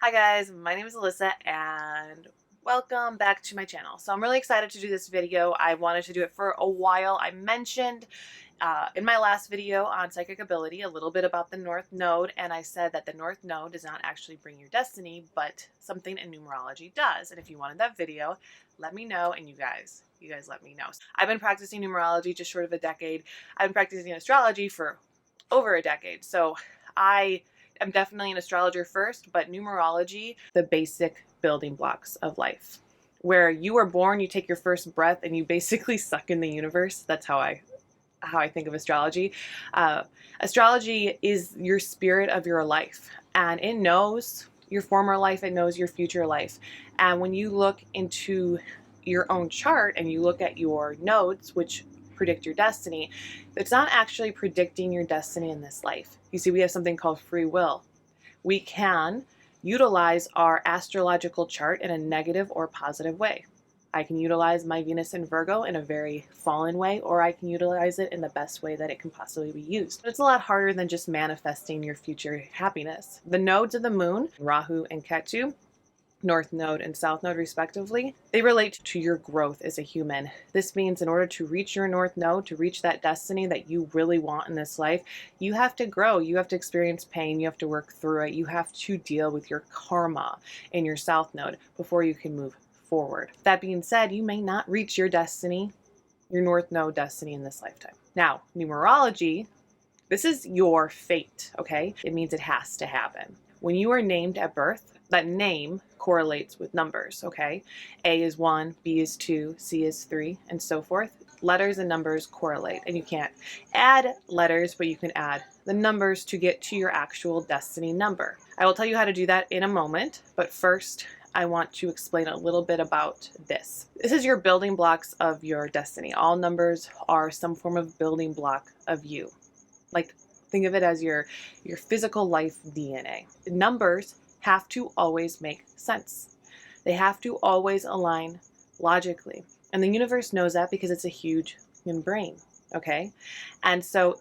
Hi guys, my name is Alyssa and welcome back to my channel. So I'm really excited to do this video. I wanted to do it for a while. I mentioned in my last video on psychic ability a little bit about the North Node, and I said that the North Node does not actually bring your destiny, but something in numerology does. And if you wanted that video, let me know, and you guys let me know. I've been practicing numerology just short of a decade. I've been practicing astrology for over a decade. So I'm definitely an astrologer first, but numerology, the basic building blocks of life. Where you are born, you take your first breath, and you basically suck in the universe. That's how I think of astrology. Astrology is your spirit of your life, and it knows your former life, it knows your future life. And when you look into your own chart and you look at your nodes, which predict your destiny, it's not actually predicting your destiny in this life. You see, we have something called free will. We can utilize our astrological chart in a negative or positive way. I can utilize my Venus in Virgo in a very fallen way, or I can utilize it in the best way that it can possibly be used. But it's a lot harder than just manifesting your future happiness. The nodes of the moon, Rahu and Ketu, North Node and South Node respectively, they relate to your growth as a human. This means in order to reach your North Node, to reach that destiny that you really want in this life, you have to grow, you have to experience pain, you have to work through it, you have to deal with your karma in your South Node before you can move forward. That being said, you may not reach your destiny, your North Node destiny in this lifetime. Now, numerology, this is your fate, okay? It means it has to happen. When you are named at birth, that name correlates with numbers, okay? A is 1, B is 2, C is 3, and so forth. Letters and numbers correlate, and you can't add letters, but you can add the numbers to get to your actual destiny number. I will tell you how to do that in a moment, but first, I want to explain a little bit about this. This is your building blocks of your destiny. All numbers are some form of building block of you. Like, think of it as your physical life DNA. Numbers have to always make sense. They have to always align logically. And the universe knows that because it's a huge human brain, okay? And so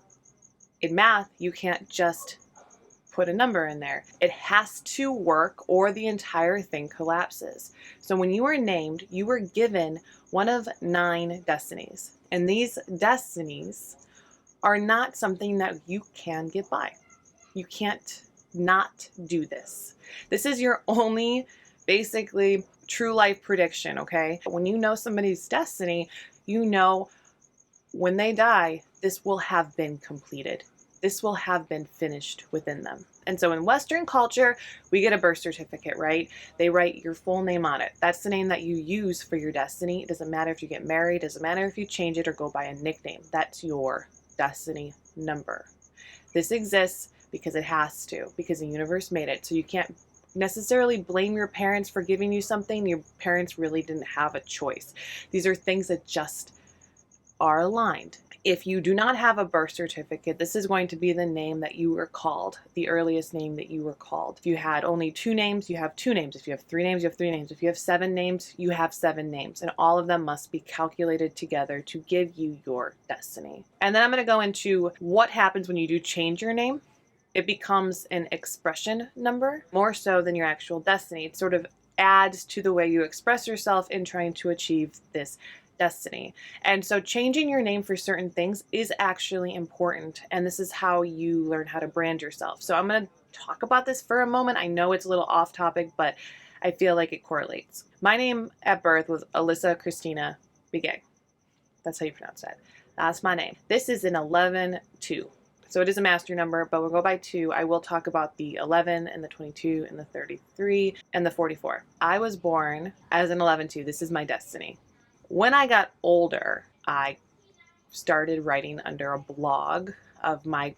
in math, you can't just put a number in there. It has to work or the entire thing collapses. So when you were named, you were given one of 9 destinies. And these destinies are not something that you can get by. You can't not do this. This is your only, basically, true life prediction, okay? When you know somebody's destiny, you know when they die, this will have been completed. This will have been finished within them. And so in Western culture, we get a birth certificate, right? They write your full name on it. That's the name that you use for your destiny. It doesn't matter if you get married, it doesn't matter if you change it or go by a nickname. That's your destiny number. This exists because it has to, because the universe made it. So you can't necessarily blame your parents for giving you something. Your parents really didn't have a choice. These are things that just are aligned. If you do not have a birth certificate, this is going to be the name that you were called, the earliest name that you were called. If you had only 2 names, you have 2 names. If you have 3 names, you have 3 names. If you have 7 names, you have 7 names. And all of them must be calculated together to give you your destiny. And then I'm going to go into what happens when you do change your name. It becomes an expression number, more so than your actual destiny. It sort of adds to the way you express yourself in trying to achieve this destiny. And so changing your name for certain things is actually important. And this is how you learn how to brand yourself. So I'm going to talk about this for a moment. I know it's a little off topic, but I feel like it correlates. My name at birth was Alyssa Christina Begay. That's how you pronounce that. That's my name. This is an 11-2. So it is a master number, but we'll go by 2. I will talk about the 11 and the 22 and the 33 and the 44. I was born as an 11-2. This is my destiny. When I got older, I started writing under a blog of my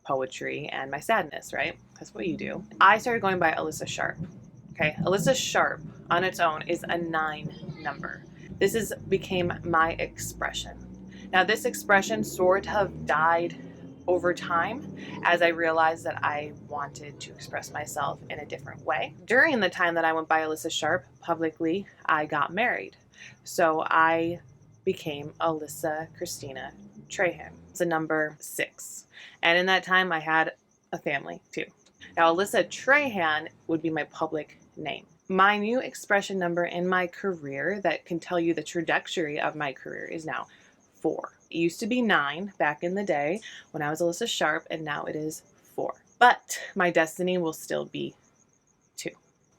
poetry and my sadness, right? That's what you do. I started going by Alyssa Sharp. Okay, Alyssa Sharp on its own is a 9 number. This became my expression. Now this expression sort of died over time as I realized that I wanted to express myself in a different way. During the time that I went by Alyssa Sharp publicly, I got married. So I became Alyssa Christina Trahan. It's a number 6. And in that time I had a family too. Now, Alyssa Trahan would be my public name. My new expression number in my career that can tell you the trajectory of my career is now 4. It used to be 9 back in the day when I was Alyssa Sharp, and now it is 4. But my destiny will still be 2.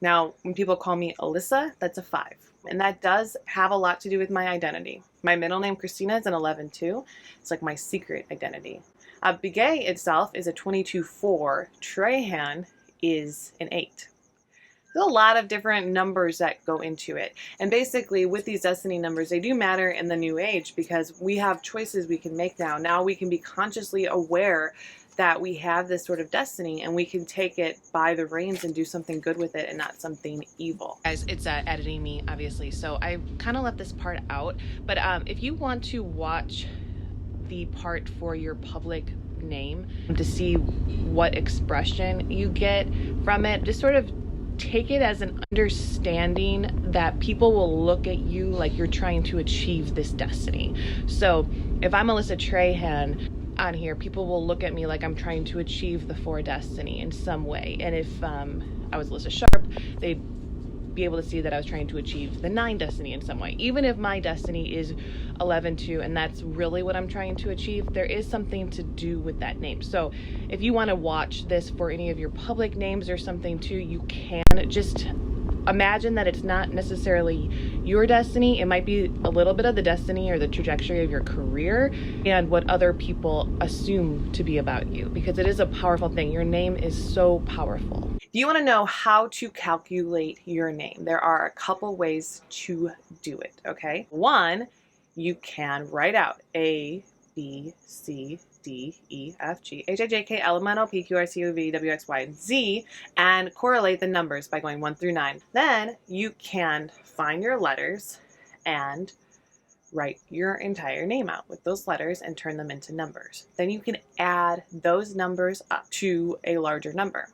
Now, when people call me Alyssa, that's a 5. And that does have a lot to do with my identity. My middle name, Christina, is an 11 too. It's like my secret identity. Begay itself is a 22-4. Trahan is an 8. There's a lot of different numbers that go into it. And basically with these destiny numbers, they do matter in the new age because we have choices we can make now. Now we can be consciously aware that we have this sort of destiny and we can take it by the reins and do something good with it and not something evil. Guys, it's editing me, obviously, so I kind of left this part out. But if you want to watch the part for your public name to see what expression you get from it, just sort of take it as an understanding that people will look at you like you're trying to achieve this destiny. So if I'm Alyssa Trahan on here, people will look at me like I'm trying to achieve the 4 destiny in some way. And if I was Alyssa Sharp, they'd be able to see that I was trying to achieve the 9 destiny in some way. Even if my destiny is 11-2 and that's really what I'm trying to achieve, there is something to do with that name. So if you want to watch this for any of your public names or something too, you can just imagine that it's not necessarily your destiny. It might be a little bit of the destiny or the trajectory of your career and what other people assume to be about you, because it is a powerful thing. Your name is so powerful. If you want to know how to calculate your name, there are a couple ways to do it, okay? One, you can write out A, B, C, D, E, F, G, H, I, J, K, L, M, N, O, P, Q, R, S, T, U, V, W, X, Y, and Z, and correlate the numbers by going 1 through 9. Then you can find your letters and write your entire name out with those letters and turn them into numbers. Then you can add those numbers up to a larger number.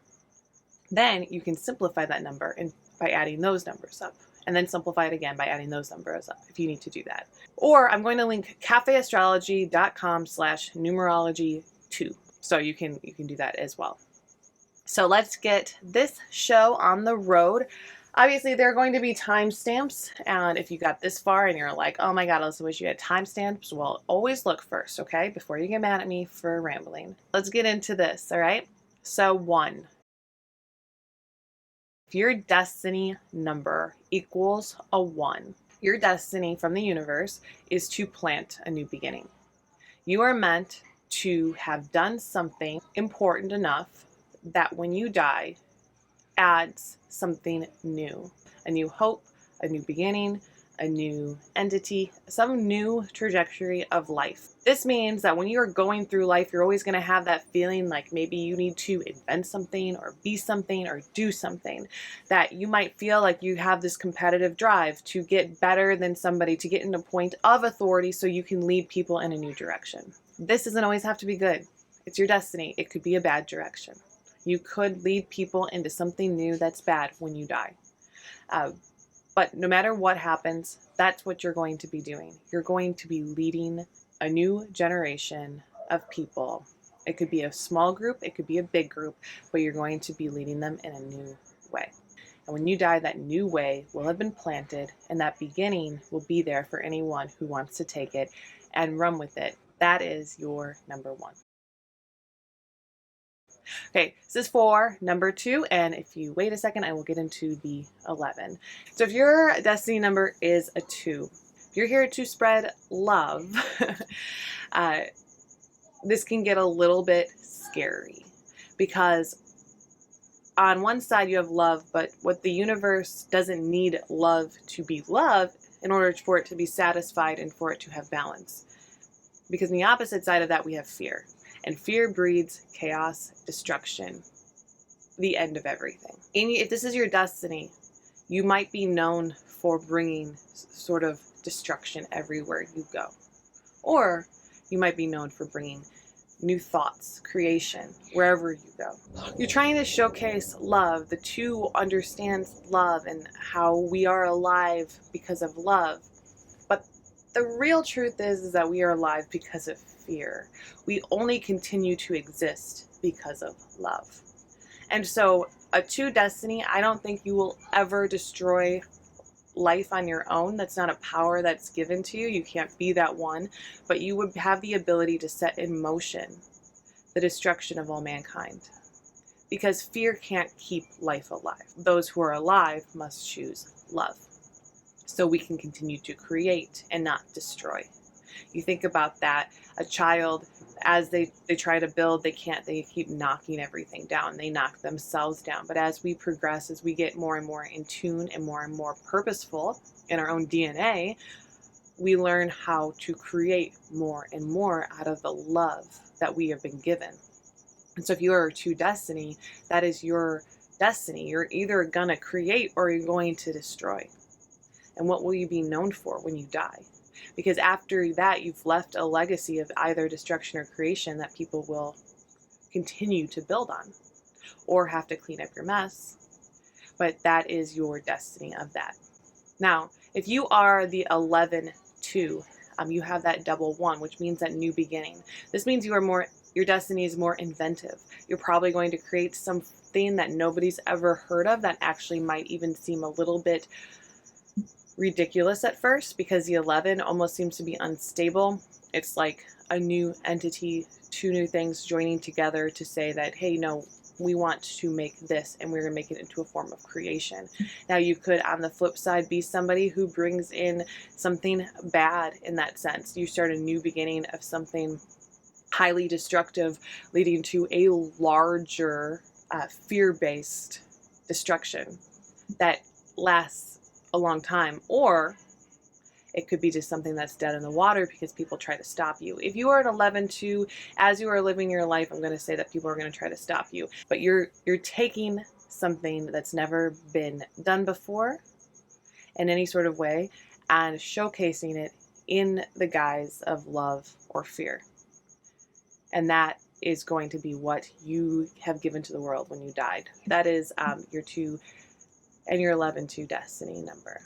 Then you can simplify that number by adding those numbers up, and then simplify it again by adding those numbers up if you need to do that. Or I'm going to link cafeastrology.com/numerology2. So you can do that as well. So let's get this show on the road. Obviously, there are going to be timestamps, and if you got this far and you're like, oh my God, Alyssa, wish you had timestamps, well, always look first, okay, before you get mad at me for rambling. Let's get into this, all right? So 1. If your destiny number equals a 1, your destiny from the universe is to plant a new beginning. You are meant to have done something important enough that when you die, adds something new, a new hope, a new beginning, a new entity, some new trajectory of life. This means that when you're going through life, you're always going to have that feeling like maybe you need to invent something or be something or do something, that you might feel like you have this competitive drive to get better than somebody, to get in a point of authority so you can lead people in a new direction. This doesn't always have to be good. It's your destiny. It could be a bad direction. You could lead people into something new that's bad when you die. But no matter what happens, that's what you're going to be doing. You're going to be leading a new generation of people. It could be a small group, it could be a big group, but you're going to be leading them in a new way. And when you die, that new way will have been planted, and that beginning will be there for anyone who wants to take it and run with it. That is your number 1. Okay, this is for number 2, and if you wait a second, I will get into the 11. So if your destiny number is a 2, if you're here to spread love, this can get a little bit scary because on one side you have love, but what the universe doesn't need love to be love in order for it to be satisfied and for it to have balance. Because on the opposite side of that, we have fear. And fear breeds chaos, destruction, the end of everything. And if this is your destiny, you might be known for bringing sort of destruction everywhere you go. Or you might be known for bringing new thoughts, creation, wherever you go. You're trying to showcase love. The 2 understands love and how we are alive because of love. But the real truth is that we are alive because of fear. We only continue to exist because of love. And so a 2 destiny, I don't think you will ever destroy life on your own. That's not a power that's given to you. You can't be that one, but you would have the ability to set in motion the destruction of all mankind. Because fear can't keep life alive. Those who are alive must choose love. So we can continue to create and not destroy. You think about that, a child, as they try to build, they keep knocking everything down. They knock themselves down. But as we progress, as we get more and more in tune and more purposeful in our own DNA, we learn how to create more and more out of the love that we have been given. And so if you are a 2 destiny, that is your destiny. You're either going to create or you're going to destroy. And what will you be known for when you die? Because after that, you've left a legacy of either destruction or creation that people will continue to build on or have to clean up your mess. But that is your destiny of that. Now, if you are the 11-2, you have that double 1, which means that new beginning. This means your destiny is more inventive. You're probably going to create something that nobody's ever heard of that actually might even seem a little bit ridiculous at first, because the 11 almost seems to be unstable. It's like a new entity, 2 new things joining together to say that, hey, no, we want to make this and we're going to make it into a form of creation. Now you could, on the flip side, be somebody who brings in something bad in that sense. You start a new beginning of something highly destructive, leading to a larger fear-based destruction that lasts a long time. Or it could be just something that's dead in the water because people try to stop you. If you are an 11-2, as you are living your life, I'm going to say that people are going to try to stop you. But you're taking something that's never been done before in any sort of way and showcasing it in the guise of love or fear. And that is going to be what you have given to the world when you died. That is your 2 and your 11-2 destiny number.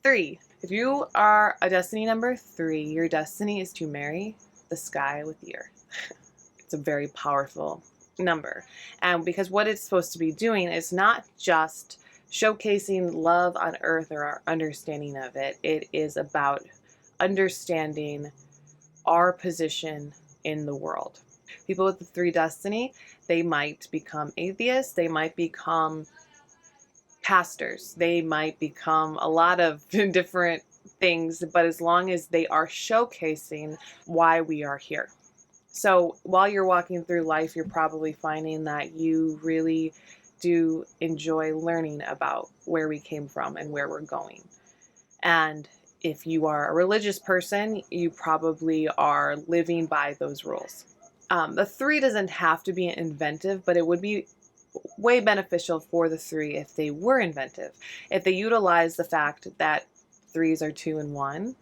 3. If you are a destiny number 3, your destiny is to marry the sky with the earth. It's a very powerful number. And because what it's supposed to be doing is not just showcasing love on earth or our understanding of it. It is about understanding our position in the world. People with the 3 destiny, they might become atheists, they might become pastors, they might become a lot of different things, but as long as they are showcasing why we are here. So while you're walking through life, you're probably finding that you really do enjoy learning about where we came from and where we're going. And if you are a religious person, you probably are living by those rules. The 3 doesn't have to be inventive, but it would be way beneficial for the 3 if they were inventive. If they utilize the fact that 3s are 2 and 1,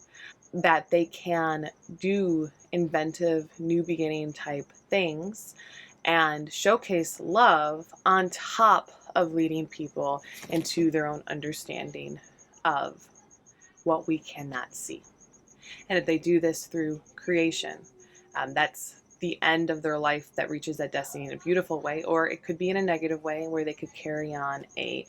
that they can do inventive, new beginning type things and showcase love on top of leading people into their own understanding of what we cannot see. And if they do this through creation, that's the end of their life that reaches that destiny in a beautiful way, or it could be in a negative way where they could carry on a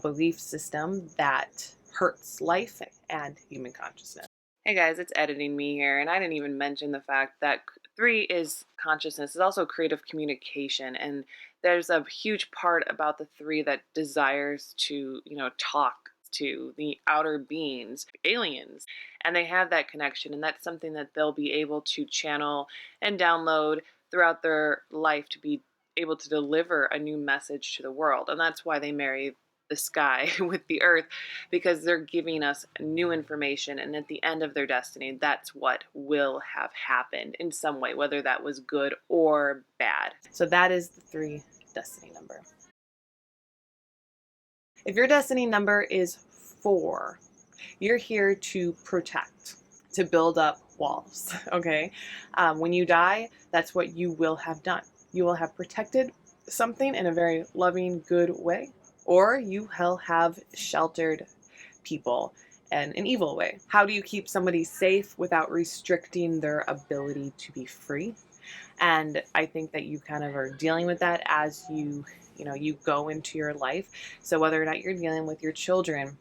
belief system that hurts life and human consciousness. Hey guys, it's editing me here, and I didn't even mention the fact that 3 is consciousness. It's also creative communication, and there's a huge part about the 3 that desires to, talk to the outer beings, aliens, and they have that connection, and that's something that they'll be able to channel and download throughout their life to be able to deliver a new message to the world. And that's why they marry the sky with the earth, because they're giving us new information, and at the end of their destiny, that's what will have happened in some way, whether that was good or bad. So that is the 3 destiny number. If your destiny number is 4, you're here to protect, to build up walls, okay? When you die, that's what you will have done. You will have protected something in a very loving, good way, or you will have sheltered people in an evil way. How do you keep somebody safe without restricting their ability to be free? And I think that you kind of are dealing with that as you go into your life. So whether or not you're dealing with your children,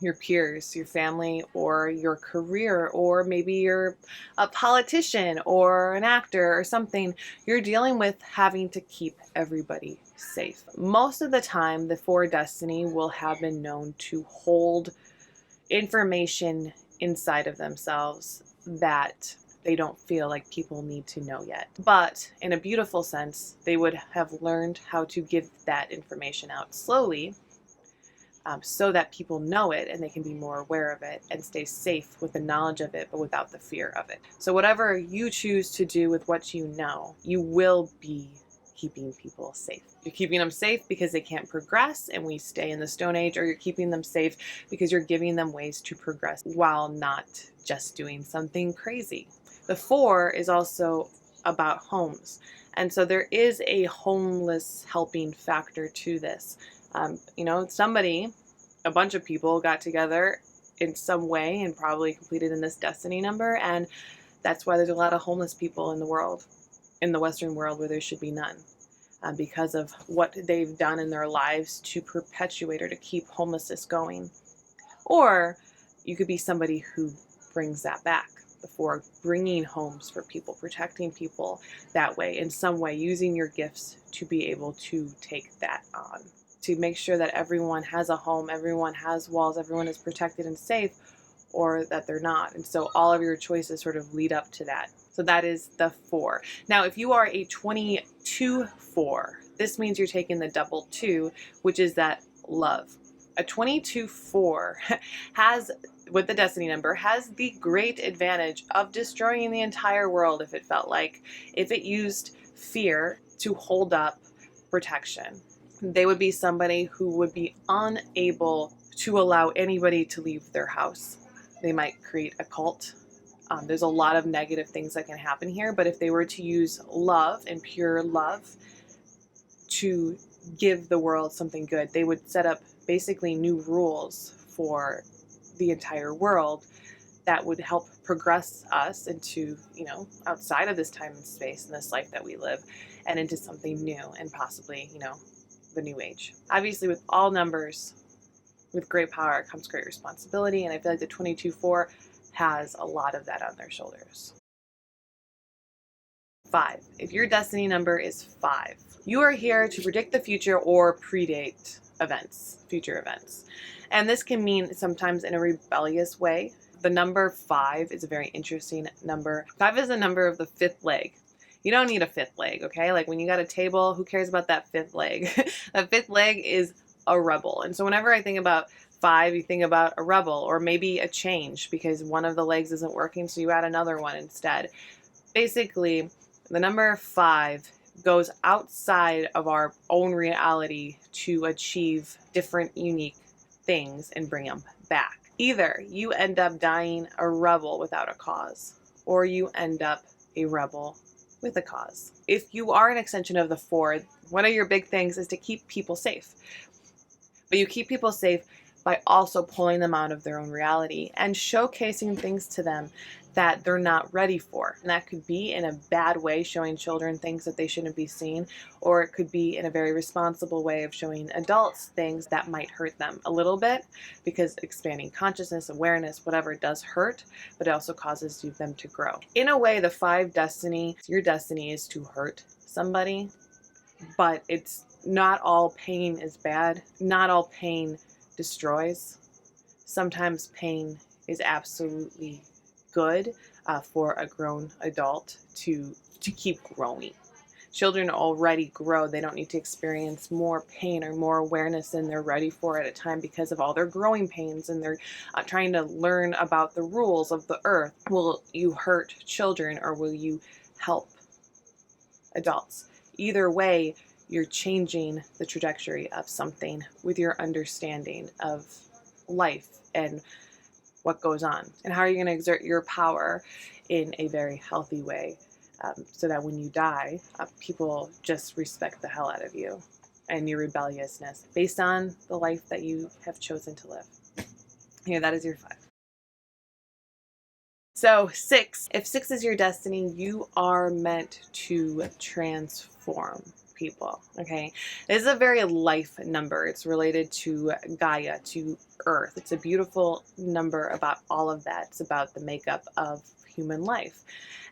your peers, your family, or your career, or maybe you're a politician or an actor or something, you're dealing with having to keep everybody safe. Most of the time, the Four Destiny will have been known to hold information inside of themselves that they don't feel like people need to know yet. But in a beautiful sense, they would have learned how to give that information out slowly, so that people know it and they can be more aware of it and stay safe with the knowledge of it, but without the fear of it. So whatever you choose to do with what you know, you will be keeping people safe. You're keeping them safe because they can't progress and we stay in the Stone Age, or you're keeping them safe because you're giving them ways to progress while not just doing something crazy. The Four is also about homes. And so there is a homeless helping factor to this. A bunch of people got together in some way and probably completed in this destiny number. And that's why there's a lot of homeless people in the world, in the Western world, where there should be none, because of what they've done in their lives to perpetuate or to keep homelessness going. Or you could be somebody who brings that back. For bringing homes for people, protecting people that way, in some way, using your gifts to be able to take that on, to make sure that everyone has a home, everyone has walls, everyone is protected and safe, or that they're not. And so all of your choices sort of lead up to that. So that is the Four. Now, if you are a 22-4, this means you're taking the double two, which is that love. A 22-4 has, with the destiny number, has the great advantage of destroying the entire world if it felt like, if it used fear to hold up protection. They would be somebody who would be unable to allow anybody to leave their house. They might create a cult. There's a lot of negative things that can happen here, but if they were to use love and pure love to give the world something good, they would set up basically new rules for the entire world that would help progress us into, outside of this time and space and this life that we live, and into something new and possibly, the new age. Obviously, with all numbers, with great power comes great responsibility, and I feel like the 22-4 has a lot of that on their shoulders. 5. If your destiny number is 5, you are here to predict the future or predate future events. And this can mean sometimes in a rebellious way. The number 5 is a very interesting number. 5 is a number of the fifth leg. You don't need a fifth leg, okay? Like when you got a table, who cares about that fifth leg? That fifth leg is a rebel. And so whenever I think about 5, you think about a rebel, or maybe a change because one of the legs isn't working, so you add another one instead. Basically, the number 5 goes outside of our own reality to achieve different, unique things and bring them back. Either you end up dying a rebel without a cause, or you end up a rebel with a cause. If you are an extension of the 4, one of your big things is to keep people safe. But you keep people safe by also pulling them out of their own reality and showcasing things to them that they're not ready for. And that could be in a bad way, showing children things that they shouldn't be seeing, or it could be in a very responsible way of showing adults things that might hurt them a little bit, because expanding consciousness, awareness, whatever, does hurt, but it also causes them to grow. In a way, the 5 destiny, your destiny is to hurt somebody, but it's not all pain is bad. Not all pain destroys. Sometimes pain is absolutely good for a grown adult to keep growing. Children already grow. They don't need to experience more pain or more awareness than they're ready for at a time because of all their growing pains, and they're trying to learn about the rules of the earth. Will you hurt children, or will you help adults? Either way, you're changing the trajectory of something with your understanding of life and what goes on, and how are you going to exert your power in a very healthy way, so that when you die, people just respect the hell out of you and your rebelliousness based on the life that you have chosen to live. Here, that is your 5. So if 6 is your destiny, you are meant to transform people, okay? This is a very life number. It's related to Gaia, to Earth. It's a beautiful number about all of that. It's about the makeup of human life.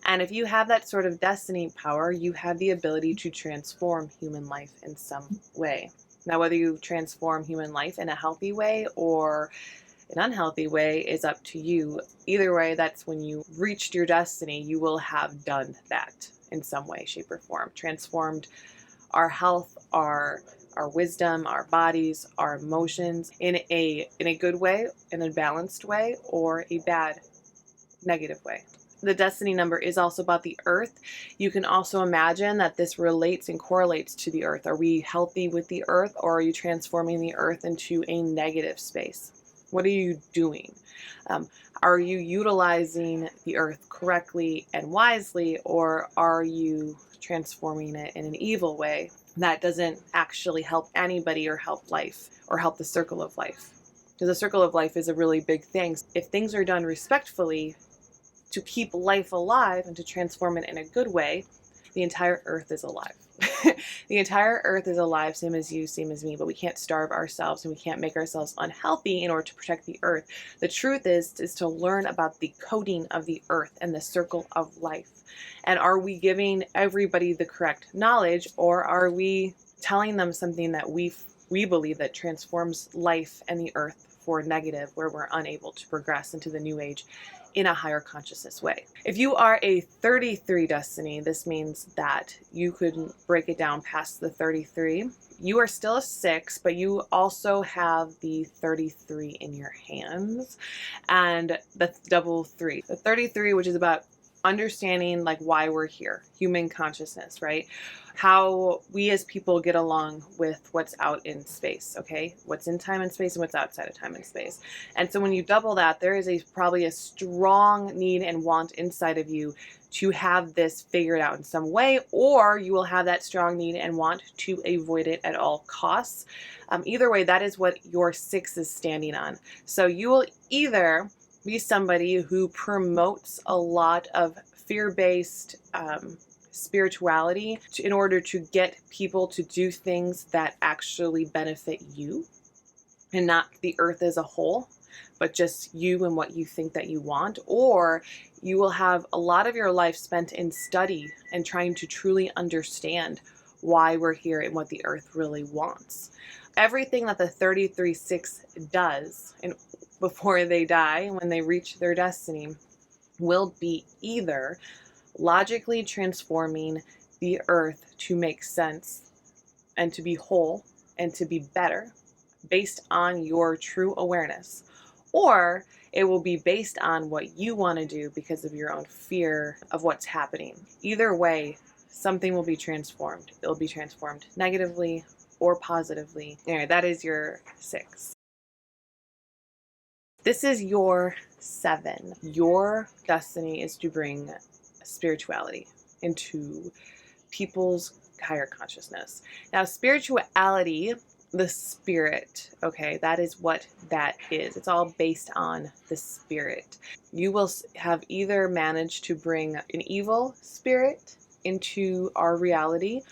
And if you have that sort of destiny power, you have the ability to transform human life in some way. Now, whether you transform human life in a healthy way or an unhealthy way is up to you. Either way, that's when you reached your destiny, you will have done that in some way, shape, or form. Transformed our health, our wisdom, our bodies, our emotions in a good way, in a balanced way, or a bad, negative way. The destiny number is also about the earth. You can also imagine that this relates and correlates to the earth. Are we healthy with the earth, or are you transforming the earth into a negative space? What are you doing? Um, are you utilizing the earth correctly and wisely, or are you transforming it in an evil way that doesn't actually help anybody or help life or help the circle of life? Because the circle of life is a really big thing. If things are done respectfully, to keep life alive and to transform it in a good way, the entire earth is alive. The entire earth is alive, same as you, same as me, but we can't starve ourselves and we can't make ourselves unhealthy in order to protect the earth. The truth is to learn about the coding of the earth and the circle of life. And are we giving everybody the correct knowledge, or are we telling them something that we believe that transforms life and the earth for negative, where we're unable to progress into the new age in a higher consciousness way? If you are a 33 destiny, this means that you could break it down past the 33. You are still a 6, but you also have the 33 in your hands, and the double 3. The 33, which is about understanding like why we're here, human consciousness, right? How we as people get along with what's out in space, okay? What's in time and space and what's outside of time and space. And so when you double that, there is probably a strong need and want inside of you to have this figured out in some way, or you will have that strong need and want to avoid it at all costs. Either way, that is what your 6 is standing on. So you will either be somebody who promotes a lot of fear-based spirituality in order to get people to do things that actually benefit you and not the earth as a whole, but just you and what you think that you want. Or you will have a lot of your life spent in study and trying to truly understand why we're here and what the earth really wants. Everything that the 33-6 does before they die, when they reach their destiny, will be either logically transforming the earth to make sense and to be whole and to be better based on your true awareness, or it will be based on what you want to do because of your own fear of what's happening. Either way, something will be transformed. It will be transformed negatively or positively. Anyway, that is your 6. This is your 7. Your destiny is to bring spirituality into people's higher consciousness. Now, spirituality, the spirit, okay, that is what that is. It's all based on the spirit. You will have either managed to bring an evil spirit into our reality,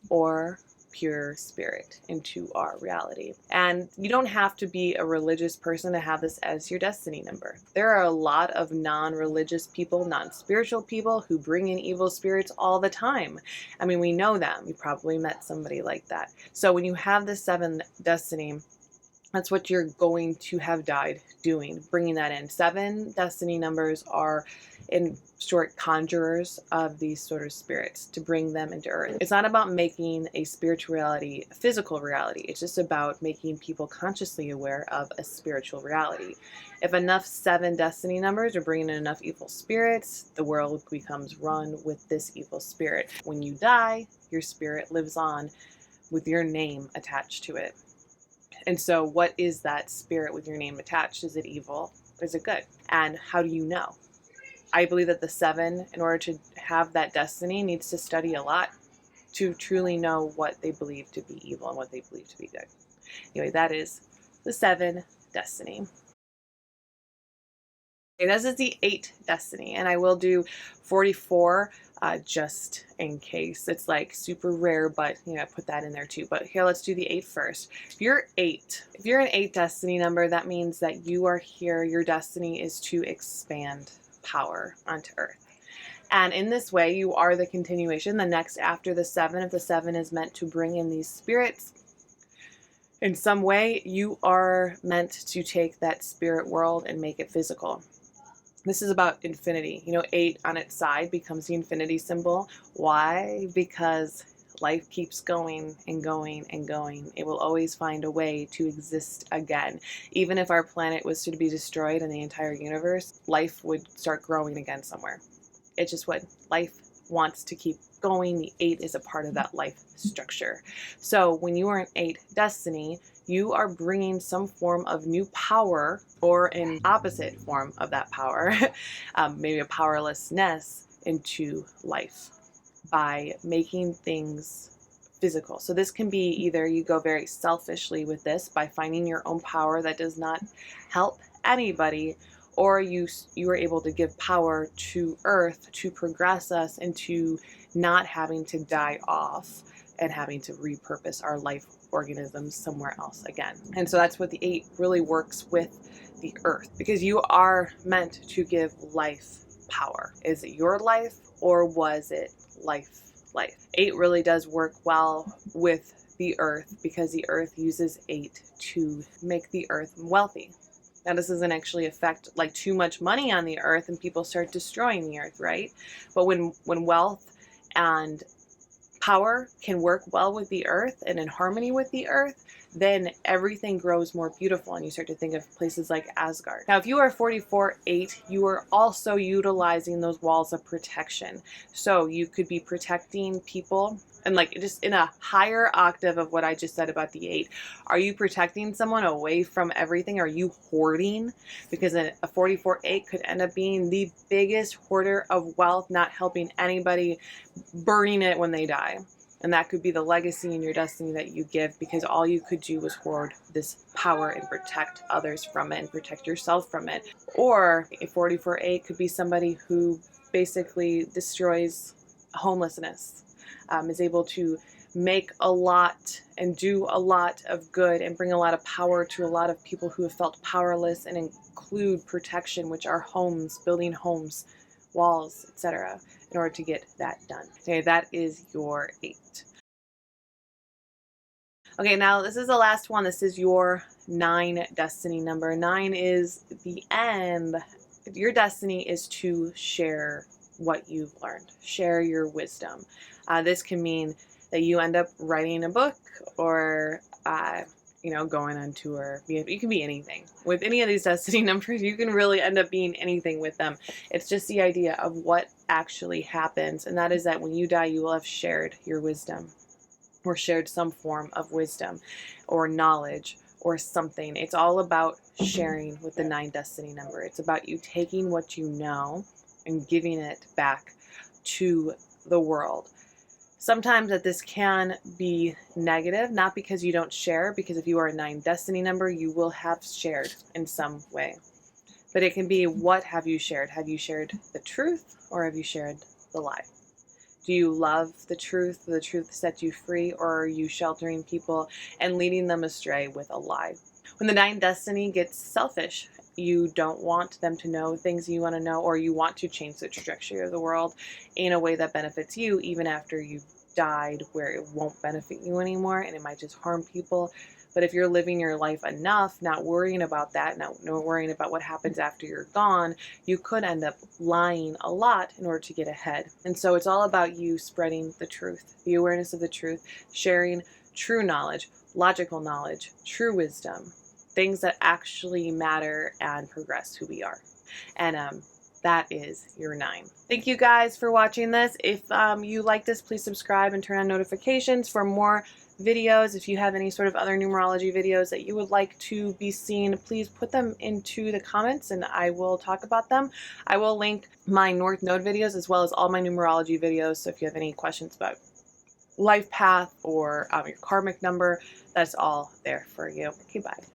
or pure spirit into our reality. And you don't have to be a religious person to have this as your destiny number. There are a lot of non-religious people, non-spiritual people who bring in evil spirits all the time. I mean, we know them. You probably met somebody like that. So when you have the 7 destiny, that's what you're going to have died doing, bringing that in. 7 destiny numbers are, in short, conjurers of these sort of spirits to bring them into earth. It's not about making a spirituality a physical reality. It's just about making people consciously aware of a spiritual reality. If enough 7 destiny numbers are bringing in enough evil spirits, the world becomes run with this evil spirit. When you die, your spirit lives on with your name attached to it. And so what is that spirit with your name attached? Is it evil? Is it good? And how do you know? I believe that the 7, in order to have that destiny, needs to study a lot to truly know what they believe to be evil and what they believe to be good. Anyway, that is the 7 destiny. Okay, this is the 8 destiny, and I will do 44 just in case. It's like super rare, but you know, I put that in there too. But here, let's do the 8 first. If you're an 8 destiny number, that means that you are here. Your destiny is to expand power onto Earth. And in this way, you are the continuation, the next after the 7. If the 7 is meant to bring in these spirits, in some way, you are meant to take that spirit world and make it physical. This is about infinity. You know, 8 on its side becomes the infinity symbol. Why? Because life keeps going and going and going. It will always find a way to exist again. Even if our planet was to be destroyed and the entire universe, life would start growing again somewhere. It just would. Life wants to keep going. The 8 is a part of that life structure. So when you are an 8 destiny, you are bringing some form of new power, or an opposite form of that power, maybe a powerlessness, into life by making things physical. So this can be either you go very selfishly with this by finding your own power that does not help anybody, or you are able to give power to Earth to progress us into not having to die off and having to repurpose our life organisms somewhere else again. And so that's what the 8 really works with the Earth, because you are meant to give life power. Is it your life, or was it life? 8 really does work well with the Earth because the Earth uses 8 to make the Earth wealthy. Now, this doesn't actually affect like too much money on the Earth and people start destroying the Earth, right? But when wealth and power can work well with the Earth and in harmony with the Earth, then everything grows more beautiful, and you start to think of places like Asgard. Now, if you are 44-8, you are also utilizing those walls of protection. So you could be protecting people, and like just in a higher octave of what I just said about the 8. Are you protecting someone away from everything? Are you hoarding? Because a 44-8 could end up being the biggest hoarder of wealth, not helping anybody, burning it when they die. And that could be the legacy in your destiny that you give, because all you could do was hoard this power and protect others from it and protect yourself from it. Or a 44-8 could be somebody who basically destroys homelessness, is able to make a lot and do a lot of good and bring a lot of power to a lot of people who have felt powerless, and include protection, which are homes, building homes, walls, etc., in order to get that done. Okay, that is your 8. Okay, now this is the last one. This is your 9 destiny number. 9 is the end. Your destiny is to share what you've learned, share your wisdom. This can mean that you end up writing a book, or you know, going on tour. You can be anything. With any of these destiny numbers, you can really end up being anything with them. It's just the idea of what actually happens, and that is that when you die, you will have shared your wisdom, or shared some form of wisdom or knowledge or something. It's all about sharing with the 9 destiny number. It's about you taking what you know and giving it back to the world. Sometimes that this can be negative, not because you don't share, because if you are a 9 destiny number, you will have shared in some way. But it can be, what have you shared? Have you shared the truth, or have you shared the lie? Do you love the truth sets you free, or are you sheltering people and leading them astray with a lie? When the 9 destiny gets selfish, you don't want them to know things you want to know, or you want to change the trajectory of the world in a way that benefits you, even after you've died, where it won't benefit you anymore and it might just harm people. But if you're living your life enough, not worrying about that, not worrying about what happens after you're gone, you could end up lying a lot in order to get ahead. And so it's all about you spreading the truth, the awareness of the truth, sharing true knowledge, logical knowledge, true wisdom, things that actually matter and progress who we are. And that is your 9. Thank you guys for watching this. If you like this, please subscribe and turn on notifications for more videos. If you have any sort of other numerology videos that you would like to be seen, please put them into the comments and I will talk about them. I will link my North Node videos as well as all my numerology videos. So if you have any questions about life path or your karmic number, that's all there for you. Okay, bye.